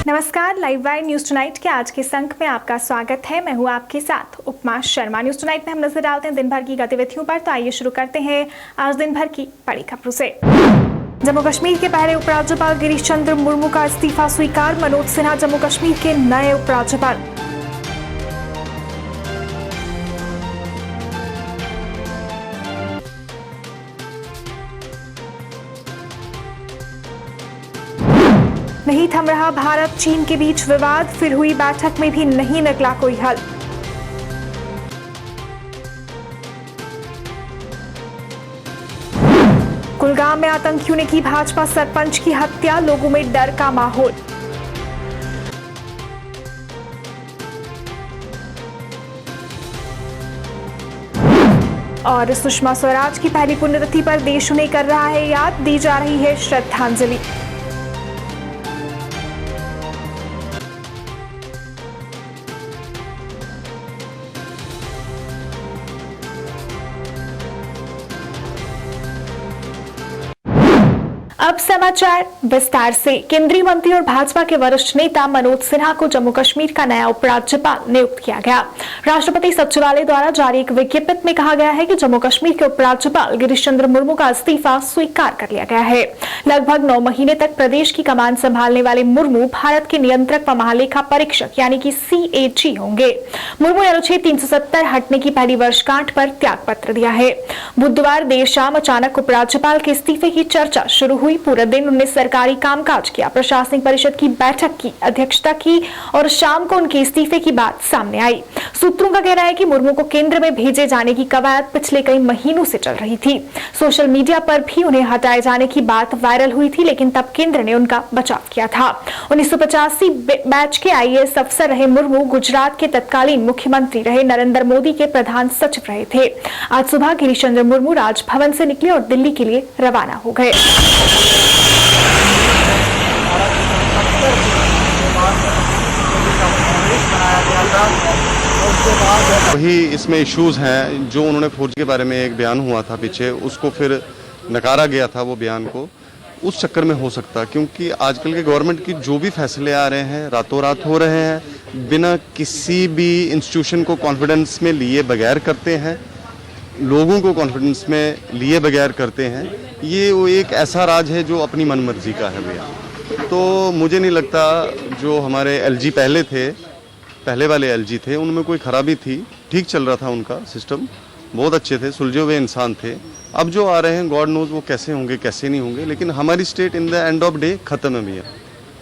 नमस्कार, live wire news tonight के आज के अंक में आपका स्वागत है। मैं हूं आपके साथ उपमा शर्मा। न्यूज टुनाइट में हम नजर डालते हैं दिन भर की गतिविधियों पर। तो आइए शुरू करते हैं आज दिन भर की बड़ी खबरों से। जम्मू कश्मीर के पहले उपराज्यपाल गिरीश चंद्र मुर्मू का इस्तीफा स्वीकार। मनोज सिन्हा जम्मू कश्मीर के नए उपराज्यपाल। नहीं थम रहा भारत चीन के बीच विवाद, फिर हुई बैठक में भी नहीं निकला कोई हल। कुलगाम में आतंकियों ने की भाजपा सरपंच की हत्या, लोगों में डर का माहौल। और सुषमा स्वराज की पहली पुण्यतिथि पर देश उन्हें कर रहा है याद, दी जा रही है श्रद्धांजलि। अब समाचार विस्तार से। केंद्रीय मंत्री और भाजपा के वरिष्ठ नेता मनोज सिन्हा को जम्मू कश्मीर का नया उपराज्यपाल नियुक्त किया गया। राष्ट्रपति सचिवालय द्वारा जारी एक विज्ञप्ति में कहा गया है कि जम्मू कश्मीर के उपराज्यपाल गिरीश चंद्र मुर्मू का इस्तीफा स्वीकार कर लिया गया है। लगभग 9 महीने तक प्रदेश की कमान संभालने वाले मुर्मू भारत के नियंत्रक व महालेखा परीक्षक यानी कि CAG होंगे। मुर्मू ने अनुच्छेद 370 हटने की पहली वर्षगांठ पर त्याग पत्र दिया है। बुधवार देर शाम अचानक उपराज्यपाल के इस्तीफे की चर्चा शुरू हुई। पूरे दिन उन्होंने सरकारी कामकाज किया, प्रशासनिक परिषद की बैठक की अध्यक्षता की और शाम को उनके इस्तीफे की बात सामने आई। सूत्रों का कहना है कि मुर्मू को केंद्र में भेजे जाने की कवायद पिछले कई महीनों से चल रही थी। सोशल मीडिया पर भी उन्हें हटाए जाने की बात वायरल हुई थी, लेकिन तब केंद्र ने उनका बचाव किया था। 1985 बैच के IAS अफसर रहे मुर्मू गुजरात के तत्कालीन मुख्यमंत्री रहे नरेंद्र मोदी के प्रधान सचिव रहे थे। आज सुबह गिरीश चंद्र मुर्मू राजभवन से निकले और दिल्ली के लिए रवाना हो गए। वही इसमें इश्यूज हैं जो उन्होंने फौज के बारे में एक बयान हुआ था पीछे, उसको फिर नकारा गया था वो बयान को, उस चक्कर में हो सकता, क्योंकि आजकल के गवर्नमेंट की जो भी फैसले आ रहे हैं रातों रात हो रहे हैं, बिना किसी भी इंस्टीट्यूशन को कॉन्फिडेंस में लिए बगैर करते हैं, लोगों को कॉन्फिडेंस में लिए बगैर करते हैं। ये वो एक ऐसा राज है जो अपनी मनमर्जी का है भैया। तो मुझे नहीं लगता जो हमारे LG पहले वाले LG थे उनमें कोई खराबी थी, ठीक चल रहा था उनका सिस्टम, बहुत अच्छे थे, सुलझे हुए इंसान थे। अब जो आ रहे हैं गॉड नोज वो कैसे होंगे कैसे नहीं होंगे, लेकिन हमारी state in the end of day ख़त्म है भैया,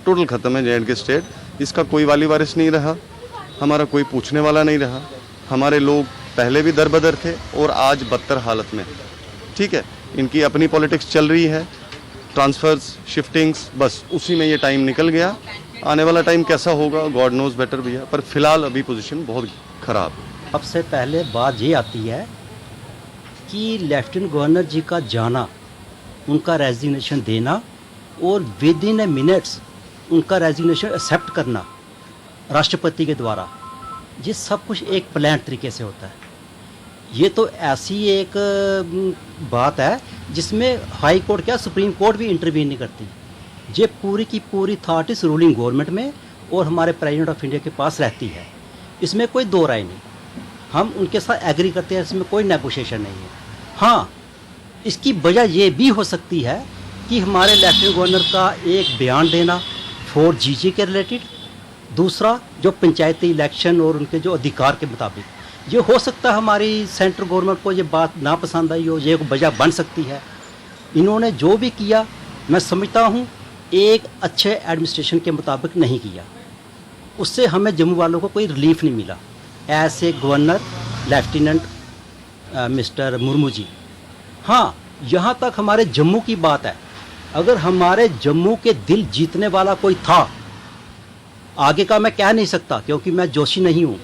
टोटल ख़त्म है J&K स्टेट। इसका कोई वाली वारिस नहीं रहा, हमारा कोई पूछने वाला नहीं रहा। हमारे लोग पहले भी दरबदर थे और आज बदतर हालत में। ठीक है, इनकी अपनी पॉलिटिक्स चल रही है, ट्रांसफर्स शिफ्टिंग्स, बस उसी में ये टाइम निकल गया। आने वाला टाइम कैसा होगा गॉड नोज बेटर भैया, पर फिलहाल अभी पोजीशन बहुत खराब। सबसे पहले बात ये आती है कि लेफ्टिनेंट गवर्नर जी का जाना, उनका रेजिग्नेशन देना और विद इन ए मिनट्स उनका रेजिग्नेशन एक्सेप्ट करना राष्ट्रपति के द्वारा, ये सब कुछ एक प्लान तरीके से होता है। ये तो ऐसी एक बात है जिसमें हाई कोर्ट क्या सुप्रीम कोर्ट भी इंटरवीन नहीं करती। ये पूरी की पूरी अथॉरिटी रूलिंग गवर्नमेंट में और हमारे प्रेसिडेंट ऑफ इंडिया के पास रहती है, इसमें कोई दो राय नहीं। हम उनके साथ एग्री करते हैं, इसमें कोई नेगोशिएशन नहीं है। हाँ, इसकी वजह ये भी हो सकती है कि हमारे लेफ्टिनेंट गवर्नर का एक बयान देना 4GG के रिलेटेड, दूसरा जो पंचायती इलेक्शन और उनके जो अधिकार के मुताबिक, ये हो सकता है हमारी सेंट्रल गवर्नमेंट को ये बात ना पसंद आई हो, ये एक वजह बन सकती है। इन्होंने जो भी किया मैं समझता हूँ एक अच्छे एडमिनिस्ट्रेशन के मुताबिक नहीं किया, उससे हमें जम्मू वालों को कोई रिलीफ नहीं मिला। ऐसे governor lieutenant mister Murmu ji. हाँ, यहाँ तक हमारे जम्मू की बात है, अगर हमारे जम्मू के दिल जीतने वाला कोई था, आगे का मैं कह नहीं सकता क्योंकि मैं जोशी नहीं हूँ,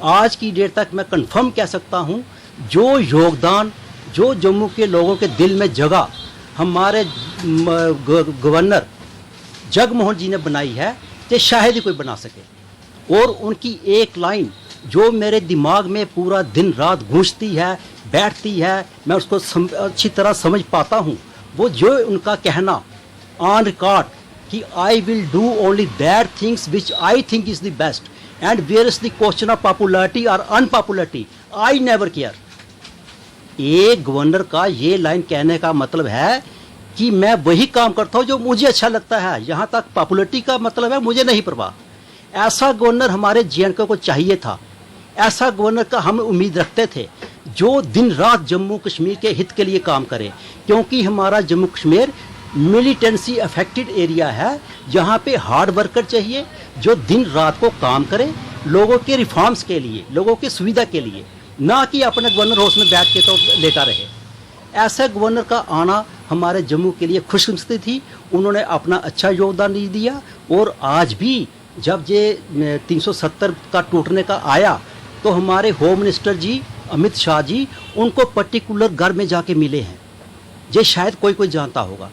आज की डेट तक मैं कंफर्म कह सकता हूँ जो योगदान जो जम्मू के लोगों के दिल में जगह हमारे गवर्नर जगमोहन जी ने बनाई है, तो शायद ही कोई बना सके। और उनकी एक लाइन जो मेरे दिमाग में पूरा दिन रात गूंजती है, बैठती है, मैं उसको अच्छी तरह समझ पाता हूँ, वो जो उनका कहना ऑन रिकॉर्ड कि I will do only that things which I think is the best and where is the question of popularity और अनपॉपुलैरिटी आई नेवर केयर। एक गवर्नर का ये लाइन कहने का मतलब है कि मैं वही काम करता हूं जो मुझे अच्छा लगता है, यहां तक पॉपुलैरिटी का मतलब है मुझे नहीं परवाह। ऐसा गवर्नर हमारे जे.एंड.के को चाहिए था, ऐसा गवर्नर का हम उम्मीद रखते थे जो दिन रात जम्मू कश्मीर के हित के लिए काम करे, क्योंकि हमारा Jammu Kashmir militancy affected area है, जहां पे हार्ड वर्कर चाहिए जो दिन रात को काम करे लोगों के रिफॉर्म्स के लिए, लोगों की सुविधा के लिए, ना कि अपने गवर्नर हाउस में बैठ के तो लेटा रहे। ऐसे गवर्नर का आना हमारे जम्मू के लिए खुशकिस्मती थी, उन्होंने अपना अच्छा योगदान दिया। और आज भी जब ये 370 का टूटने का आया तो हमारे होम मिनिस्टर जी अमित शाह जी उनको पर्टिकुलर घर में जाके मिले हैं, ये शायद कोई जानता होगा।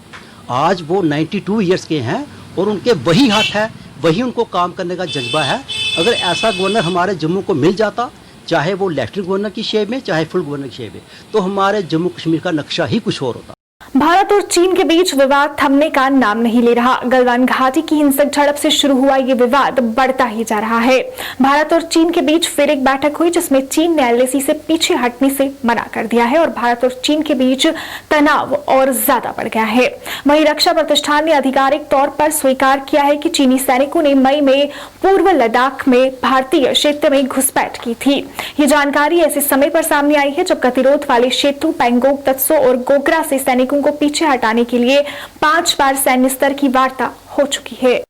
आज वो 92 ईयर्स के हैं और उनके वही हाथ है, वही उनको काम करने का जज्बा है। अगर ऐसा गवर्नर हमारे जम्मू को मिल जाता, चाहे वो लेफ्टिनेंट गवर्नर की शेप में चाहे फुल गवर्नर की शेप में, तो हमारे जम्मू कश्मीर का नक्शा ही कुछ और होता। भारत और चीन के बीच विवाद थमने का नाम नहीं ले रहा। गलवान घाटी की हिंसक झड़प से शुरू हुआ ये विवाद बढ़ता ही जा रहा है। भारत और चीन के बीच फिर एक बैठक हुई जिसमें चीन ने एलएसी से पीछे हटने से मना कर दिया है और भारत और चीन के बीच तनाव और ज्यादा बढ़ गया है। वहीं रक्षा प्रतिष्ठान ने आधिकारिक तौर पर स्वीकार किया है कि चीनी सैनिकों ने मई में पूर्व लद्दाख में भारतीय क्षेत्र में घुसपैठ की थी। ये जानकारी ऐसे समय पर सामने आई है जब गतिरोध वाले क्षेत्रों पैंगोंग, त्सो और गोग्रा से सैनिकों को पीछे हटाने के लिए 5 बार सैन्य स्तर की वार्ता हो चुकी है।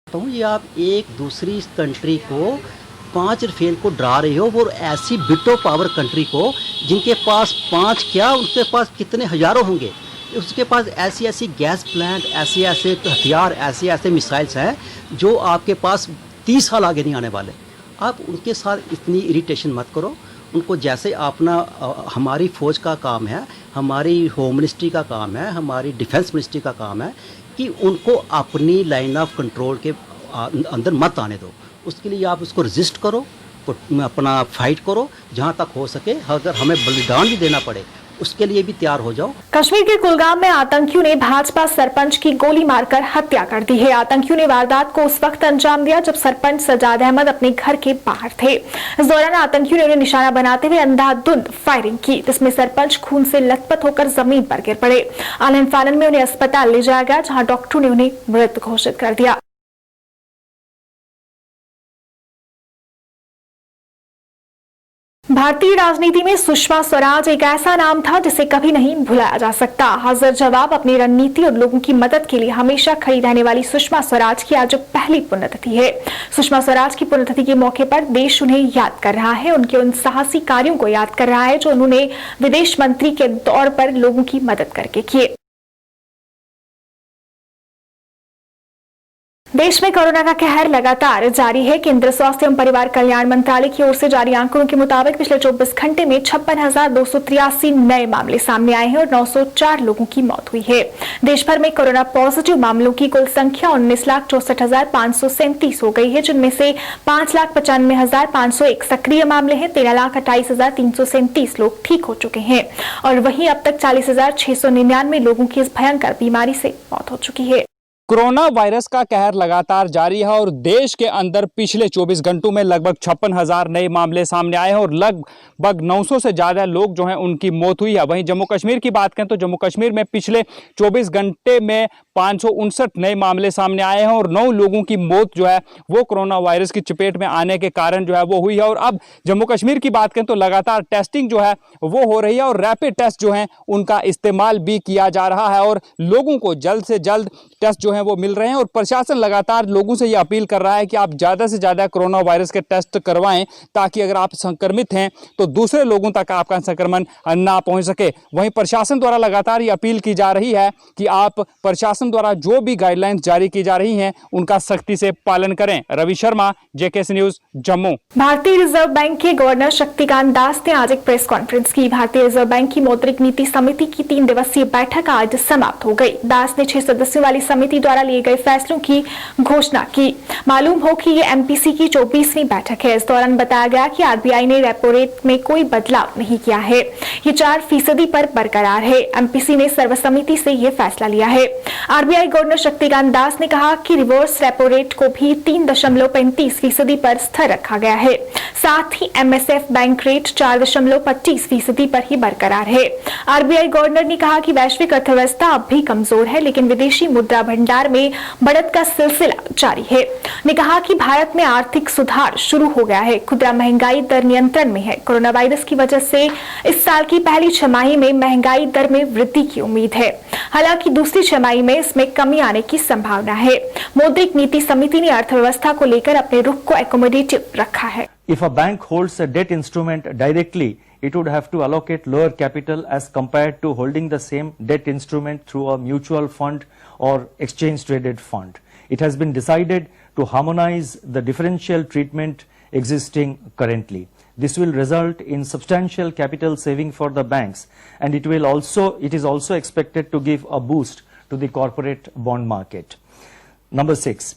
तो ये आप एक दूसरी कंट्री को 5 रफेल को डरा रहे हो, वो ऐसी बिटो पावर कंट्री को जिनके पास 5 क्या उनके पास कितने हजारों होंगे, उसके पास ऐसी ऐसी गैस प्लांट, ऐसे ऐसे हथियार, ऐसे ऐसे मिसाइल्स हैं जो आपके पास 30 साल आगे नहीं आने वाले। आप उनके साथ इतनी इरिटेशन मत करो। उनको जैसे अपना हमारी फ़ौज का काम है, हमारी होम मिनिस्ट्री का काम है, हमारी डिफेंस मिनिस्ट्री का काम है कि उनको अपनी लाइन ऑफ कंट्रोल के अंदर मत आने दो। उसके लिए आप उसको रजिस्ट करो, अपना फाइट करो, जहाँ तक हो सके। अगर हमें बलिदान भी देना पड़े उसके लिए भी तैयार हो जाओ। कश्मीर के कुलगाम में आतंकियों ने भाजपा सरपंच की गोली मारकर हत्या कर दी है। आतंकियों ने वारदात को उस वक्त अंजाम दिया जब सरपंच सजाद अहमद अपने घर के बाहर थे। इस दौरान आतंकियों ने उन्हें निशाना बनाते हुए अंधाधुंध फायरिंग की, जिसमें सरपंच खून से लथपथ होकर जमीन पर गिर पड़े। आलन फालन में उन्हें अस्पताल ले जाया गया, जहां डॉक्टरों ने उन्हें मृत घोषित कर दिया। भारतीय राजनीति में सुषमा स्वराज एक ऐसा नाम था जिसे कभी नहीं भुलाया जा सकता। हाजिर जवाब अपनी रणनीति और लोगों की मदद के लिए हमेशा खड़ी रहने वाली सुषमा स्वराज की आज पहली पुण्यतिथि है। सुषमा स्वराज की पुण्यतिथि के मौके पर देश उन्हें याद कर रहा है, उनके उन साहसी कार्यों को याद कर रहा है जो उन्होंने विदेश मंत्री के तौर पर लोगों की मदद करके किए। देश में कोरोना का कहर लगातार जारी है। केंद्र स्वास्थ्य एवं परिवार कल्याण मंत्रालय की ओर से जारी आंकड़ों के मुताबिक पिछले 24 घंटे में 56,283 नए मामले सामने आए हैं और 904 लोगों की मौत हुई है। देश भर में कोरोना पॉजिटिव मामलों की कुल संख्या 19,64,537 हो गई है, जिनमें से 5,95,501 सक्रिय मामले हैं। 13,28,337 लोग ठीक हो चुके हैं और वहीं अब तक 40,699 लोगों की इस भयंकर बीमारी से मौत हो चुकी है। कोरोना वायरस का कहर लगातार जारी है और देश के अंदर पिछले 24 घंटों में लगभग 56,000 नए मामले सामने आए हैं और लगभग 900 से ज़्यादा लोग जो हैं उनकी मौत हुई है। वहीं जम्मू कश्मीर की बात करें तो जम्मू कश्मीर में पिछले 24 घंटे में 559 नए मामले सामने आए हैं और 9 लोगों की मौत जो है वो कोरोना वायरस की चपेट में आने के कारण जो है वो हुई है। और अब जम्मू कश्मीर की बात करें तो लगातार टेस्टिंग जो है वो हो रही है और रैपिड टेस्ट जो है उनका इस्तेमाल भी किया जा रहा है और लोगों को जल्द से जल्द टेस्ट जो है वो मिल रहे हैं। और प्रशासन लगातार लोगों से ये अपील कर रहा है कि आप ज़्यादा से ज़्यादा कोरोना वायरस के टेस्ट करवाएं, ताकि अगर आप संक्रमित हैं तो दूसरे लोगों तक आपका संक्रमण ना पहुंच सके। वहीं प्रशासन द्वारा लगातार ये अपील की जा रही है कि आप प्रशासन द्वारा जो भी गाइडलाइंस जारी की जा रही हैं उनका सख्ती से पालन करें। Ravi Sharma, JKC News, Jammu. भारतीय रिजर्व बैंक के गवर्नर शक्तिकांत दास ने आज एक प्रेस कॉन्फ्रेंस की। भारतीय रिजर्व बैंक की मौद्रिक नीति समिति की 3 दिवसीय बैठक आज समाप्त हो गई। दास ने 6 सदस्यों वाली समिति द्वारा लिए गए फैसलों की घोषणा की। मालूम हो कि ये एमपीसी की 24वीं बैठक है। इस दौरान बताया गया कि आरबीआई ने रेपो रेट में कोई बदलाव नहीं किया है, ये 4% पर बरकरार है। एमपीसी ने सर्वसम्मति से ये फैसला लिया है। आरबीआई गवर्नर शक्तिकांत दास ने कहा कि रिवर्स रेपो रेट को भी 3.35% पर स्थिर रखा गया है। साथ ही एमएसएफ बैंक रेट 4.25% पर ही बरकरार है। आरबीआई गवर्नर ने कहा कि वैश्विक अर्थव्यवस्था अब भी कमजोर है, लेकिन विदेशी मुद्रा भंडार में बढ़त का सिलसिला जारी है। ने कहा कि भारत में आर्थिक सुधार शुरू हो गया है, खुदरा महंगाई दर नियंत्रण में है। कोरोना वायरस की वजह से इस साल की पहली छमाही में महंगाई दर में वृद्धि की उम्मीद है, हालांकि दूसरी छमाही में इसमें कमी आने की संभावना है। मौद्रिक नीति समिति ने अर्थव्यवस्था को लेकर अपने रुख को एकोमोडेटिव रखा है। If a bank holds a debt instrument directly, it would have to allocate lower capital as compared to holding the same debt instrument through a mutual fund or exchange traded fund. It has been decided to harmonize the differential treatment existing currently. This will result in substantial capital saving for the banks, and it is also expected to give a boost to the corporate bond market. Number 6.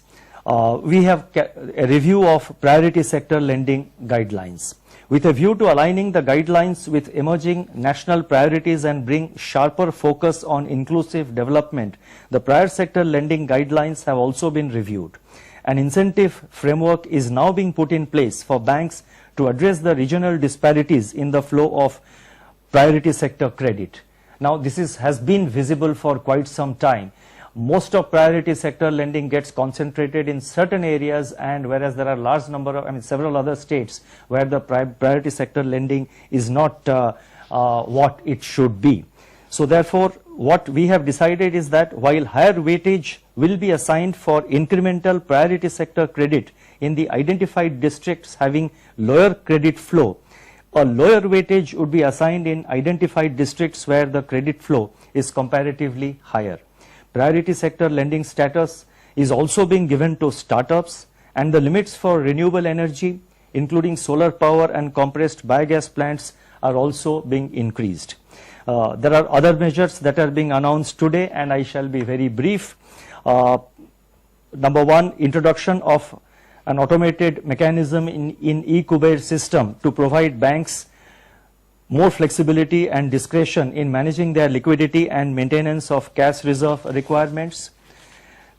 We have a review of priority sector lending guidelines. With a view to aligning the guidelines with emerging national priorities and bring sharper focus on inclusive development, the priority sector lending guidelines have also been reviewed. An incentive framework is now being put in place for banks to address the regional disparities in the flow of priority sector credit. Now, this has been visible for quite some time. Most of priority sector lending gets concentrated in certain areas, and whereas there are large number of, several other states where the priority sector lending is not what it should be. So therefore, what we have decided is that while higher weightage will be assigned for incremental priority sector credit in the identified districts having lower credit flow, a lower weightage would be assigned in identified districts where the credit flow is comparatively higher. Priority sector lending status is also being given to startups, and the limits for renewable energy, including solar power and compressed biogas plants, are also being increased. There are other measures that are being announced today, and I shall be very brief. Number 1, introduction of an automated mechanism in eKuber system to provide banks more flexibility and discretion in managing their liquidity and maintenance of cash reserve requirements.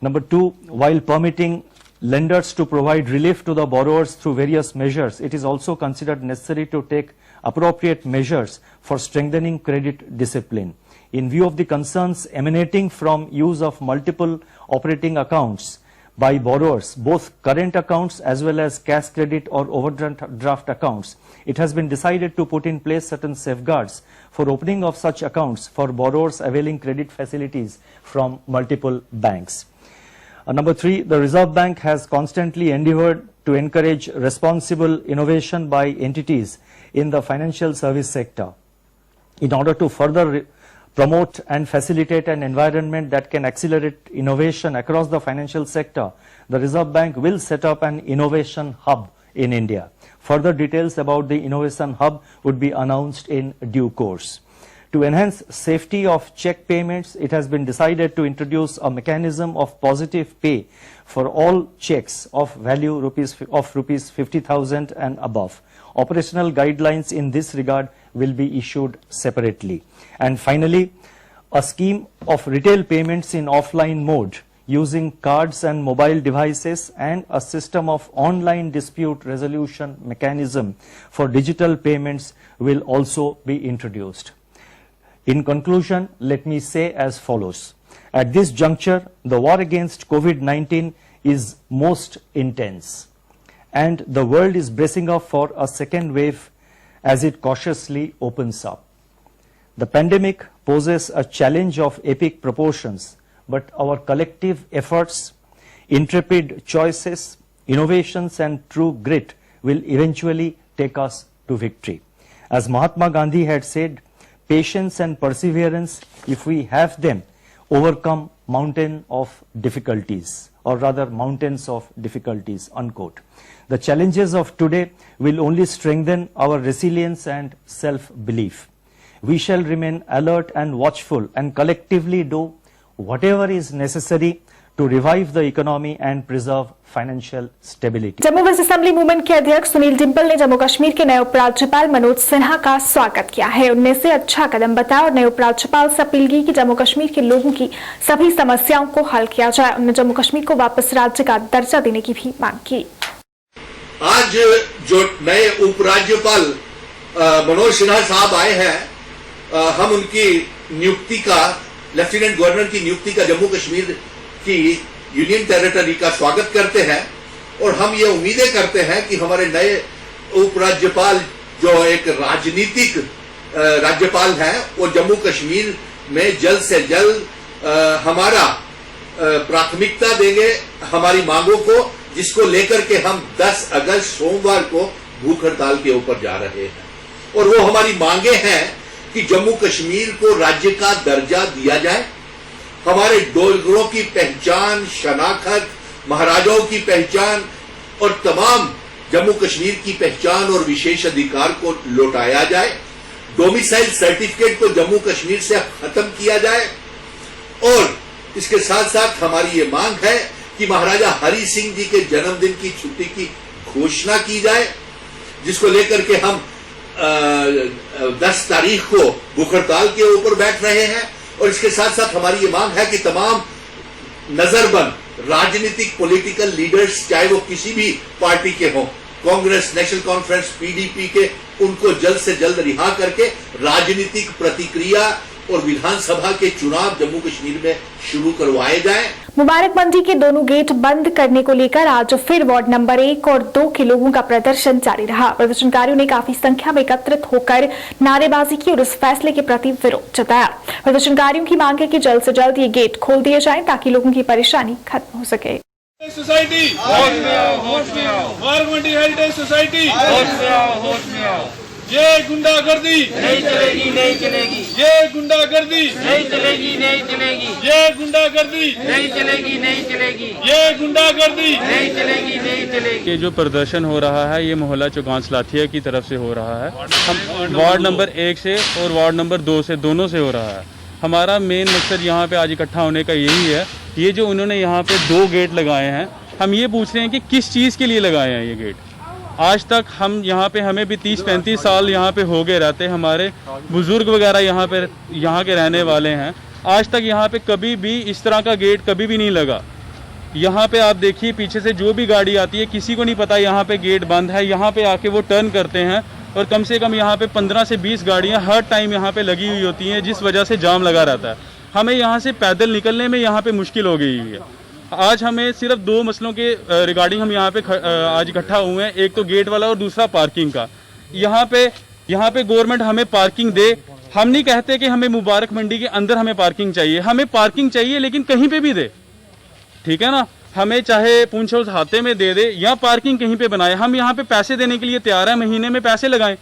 Number 2, while permitting lenders to provide relief to the borrowers through various measures, it is also considered necessary to take appropriate measures for strengthening credit discipline. In view of the concerns emanating from use of multiple operating accounts by borrowers, both current accounts as well as cash credit or overdraft accounts, it has been decided to put in place certain safeguards for opening of such accounts for borrowers availing credit facilities from multiple banks. Number 3, the Reserve Bank has constantly endeavored to encourage responsible innovation by entities in the financial service sector. In order to further promote and facilitate an environment that can accelerate innovation across the financial sector, the Reserve Bank will set up an innovation hub in India. Further details about the innovation hub would be announced in due course. To enhance safety of check payments, it has been decided to introduce a mechanism of positive pay for all checks of value rupees 50,000 and above. Operational guidelines in this regard will be issued separately. And finally, a scheme of retail payments in offline mode using cards and mobile devices and a system of online dispute resolution mechanism for digital payments will also be introduced. In conclusion, let me say as follows. At this juncture, the war against COVID-19 is most intense, and the world is bracing up for a second wave as it cautiously opens up. The pandemic poses a challenge of epic proportions, but our collective efforts, intrepid choices, innovations and true grit will eventually take us to victory. As Mahatma Gandhi had said, patience and perseverance, if we have them, overcome mountain of difficulties, or rather mountains of difficulties, unquote. The challenges of today will only strengthen our resilience and self-belief. We shall remain alert and watchful and collectively do whatever is necessary to revive the economy and preserve financial stability. Jammu west assembly movement के अध्यक्ष सुनील डिंपल ने जम्मू कश्मीर के नए उपराज्यपाल मनोज सिन्हा का स्वागत किया है। उनमें से अच्छा कदम बताया और नए उपराज्यपाल से अपील की कि जम्मू कश्मीर के लोगों की सभी समस्याओं को हल किया जाए। उन्होंने जम्मू कश्मीर को वापस राज्य का दर्जा देने की भी मांग की। आज जो नए उपराज्यपाल मनोज सिन्हा साहब आए हैं, हम उनकी नियुक्ति का, लेफ्टिनेंट गवर्नर की नियुक्ति का जम्मू कश्मीर की यूनियन टेरिटरी का स्वागत करते हैं और हम ये उम्मीदें करते हैं कि हमारे नए उपराज्यपाल जो एक राजनीतिक राज्यपाल हैं, वो जम्मू कश्मीर में जल्द से जल्द हमारा प्राथमिकता देंगे, हमारी मांगों को, जिसको लेकर के हम 10 अगस्त सोमवार को भूख हड़ताल के ऊपर जा रहे हैं। और वो हमारी मांगे हैं कि जम्मू कश्मीर को राज्य का दर्जा दिया जाए, हमारे डोगरों की पहचान, शनाखत, महाराजाओं की पहचान और तमाम जम्मू कश्मीर की पहचान और विशेष अधिकार को लौटाया जाए, डोमिसाइल सर्टिफिकेट को जम्मू कश्मीर से खत्म किया जाए और इसके साथ साथ हमारी ये मांग है कि महाराजा हरि सिंह जी के जन्मदिन की छुट्टी की घोषणा की जाए, जिसको लेकर के हम 10 तारीख को भूख हड़ताल के ऊपर बैठ रहे हैं। और इसके साथ साथ हमारी ये मांग है कि तमाम नजरबंद राजनीतिक पॉलिटिकल लीडर्स, चाहे वो किसी भी पार्टी के हों, कांग्रेस, नेशनल कॉन्फ्रेंस, पीडीपी के, उनको जल्द से जल्द रिहा करके राजनीतिक प्रतिक्रिया और विधानसभा के चुनाव जम्मू कश्मीर में शुरू करवाए जाएं। मुबारक मंडी के दोनों गेट बंद करने को लेकर आज फिर वार्ड नंबर 1 और 2 के लोगों का प्रदर्शन जारी रहा। प्रदर्शनकारियों ने काफी संख्या में एकत्रित होकर नारेबाजी की और इस फैसले के प्रति विरोध जताया। प्रदर्शनकारियों की मांग है कि जल्द से जल्द ये गेट खोल दिए जाएं ताकि लोगों की परेशानी खत्म हो सके। सोसाइटी होश में आओ, होश में आओ। मुबारक मंडी हेरिटेज सोसाइटी होश में आओ, होश में आओ। ये गुंडागर्दी नहीं चलेगी, नहीं चलेगी। ये गुंडागर्दी नहीं चलेगी, नहीं चलेगी। ये गुंडागर्दी नहीं चलेगी, नहीं चलेगी। ये गुंडागर्दी नहीं चलेगी, नहीं चलेगी। ये जो प्रदर्शन हो रहा है, ये मोहल्ला चौगांस लाथिया की तरफ से हो रहा है। हम वार्ड नंबर 1 से और वार्ड नंबर 2 से, दोनों से हो रहा है। हमारा मेन मकसद यहाँ पे आज इकट्ठा होने का यही है। ये जो उन्होंने यहाँ पे 2 गेट लगाए हैं, हम ये पूछ रहे हैं कि किस चीज़ के लिए लगाए हैं ये गेट। आज तक हम यहाँ पे, हमें भी 30-35 साल यहाँ पे हो गए रहते, हमारे बुजुर्ग वगैरह यहाँ के रहने वाले हैं। आज तक यहाँ पे कभी भी इस तरह का गेट कभी भी नहीं लगा। यहाँ पे आप देखिए, पीछे से जो भी गाड़ी आती है, किसी को नहीं पता यहाँ पे गेट बंद है। यहाँ पे आके वो टर्न करते हैं और कम से कम यहाँ पे 15 से 20 गाड़ियाँ हर टाइम यहाँ पे लगी हुई होती हैं, जिस वजह से जाम लगा रहता है। हमें यहाँ से पैदल निकलने में यहाँ पे मुश्किल हो गई है। आज हमें सिर्फ 2 मसलों के रिगार्डिंग हम यहाँ पे आज इकट्ठा हुए हैं। एक तो गेट वाला और दूसरा पार्किंग का। यहाँ पे गवर्नमेंट हमें पार्किंग दे। हम नहीं कहते कि हमें मुबारक मंडी के अंदर हमें पार्किंग चाहिए, हमें पार्किंग चाहिए लेकिन कहीं पे भी दे, ठीक है ना। हमें चाहे पूंछ हाउस हाथे में दे दे या पार्किंग कहीं पे बनाए। हम यहाँ पे पैसे देने के लिए तैयार हैं, महीने में पैसे लगाएं।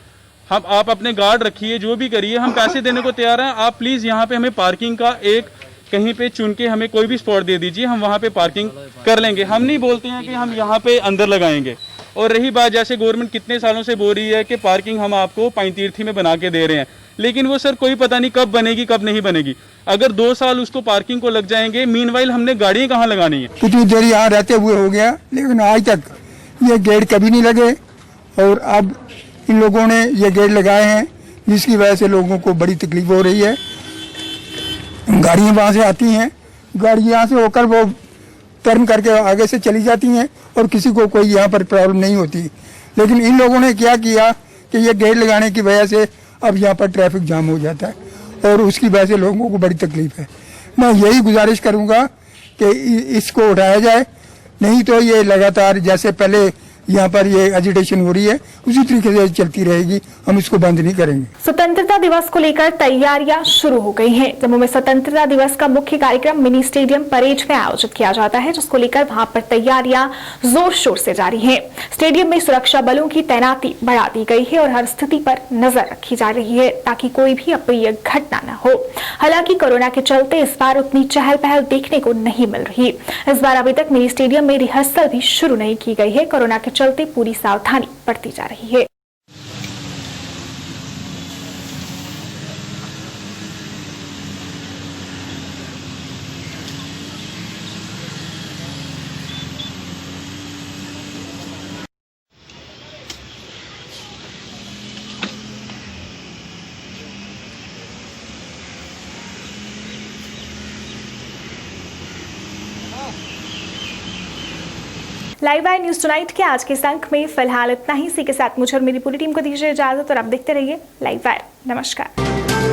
आप अपने गार्ड रखिए, जो भी करिए, हम पैसे देने को तैयार हैं। आप प्लीज़ यहाँ पे हमें पार्किंग का एक कहीं पे चुन के हमें कोई भी स्पॉट दे दीजिए, हम वहाँ पे पार्किंग कर लेंगे। हम नहीं बोलते हैं कि हम यहाँ पे अंदर लगाएंगे। और रही बात, जैसे गवर्नमेंट कितने सालों से बोल रही है कि पार्किंग हम आपको पाइनतीर्थी में बना के दे रहे हैं, लेकिन वो सर कोई पता नहीं कब बनेगी कब नहीं बनेगी। अगर 2 साल उसको पार्किंग को लग जाएंगे, मीनवाइल हमने गाड़ियाँ कहाँ लगानी है। कितनी देर यहाँ रहते हुए हो गया, लेकिन आज तक ये गेट कभी नहीं लगे और अब इन लोगों ने ये गेट लगाए हैं, जिसकी वजह से लोगों को बड़ी तकलीफ हो रही है। गाड़ियाँ वहाँ से आती हैं, गाड़ी यहाँ से होकर वो टर्न करके आगे से चली जाती हैं और किसी को कोई यहाँ पर प्रॉब्लम नहीं होती। लेकिन इन लोगों ने क्या किया कि ये गेट लगाने की वजह से अब यहाँ पर ट्रैफिक जाम हो जाता है और उसकी वजह से लोगों को बड़ी तकलीफ है। मैं यही गुजारिश करूँगा कि इसको उठाया जाए, नहीं तो ये लगातार जैसे पहले यहाँ पर ये एजिटेशन हो रही है उसी तरीके से चलती रहेगी, हम इसको बंद नहीं करेंगे। स्वतंत्रता दिवस को लेकर तैयारियां शुरू हो गई हैं। जम्मू में स्वतंत्रता दिवस का मुख्य कार्यक्रम मिनी स्टेडियम परेड में आयोजित किया जाता है, जिसको लेकर वहां पर तैयारियां जोर शोर से जारी हैं। स्टेडियम में सुरक्षा बलों की तैनाती बढ़ा दी गई है और हर स्थिति पर नजर रखी जा रही है ताकि कोई भी अप्रिय घटना न हो। हालांकि कोरोना के चलते इस बार उतनी चहल पहल देखने को नहीं मिल रही। इस बार अभी तक मिनी स्टेडियम में रिहर्सल भी शुरू नहीं की गई है। कोरोना के चलते पूरी सावधानी बरती जा रही है। लाइव वायर न्यूज टुनाइट के आज के इस अंक में फिलहाल इतना ही। इसी के साथ मुझे और मेरी पूरी टीम को दीजिए इजाजत और आप देखते रहिए लाइव वायर। नमस्कार।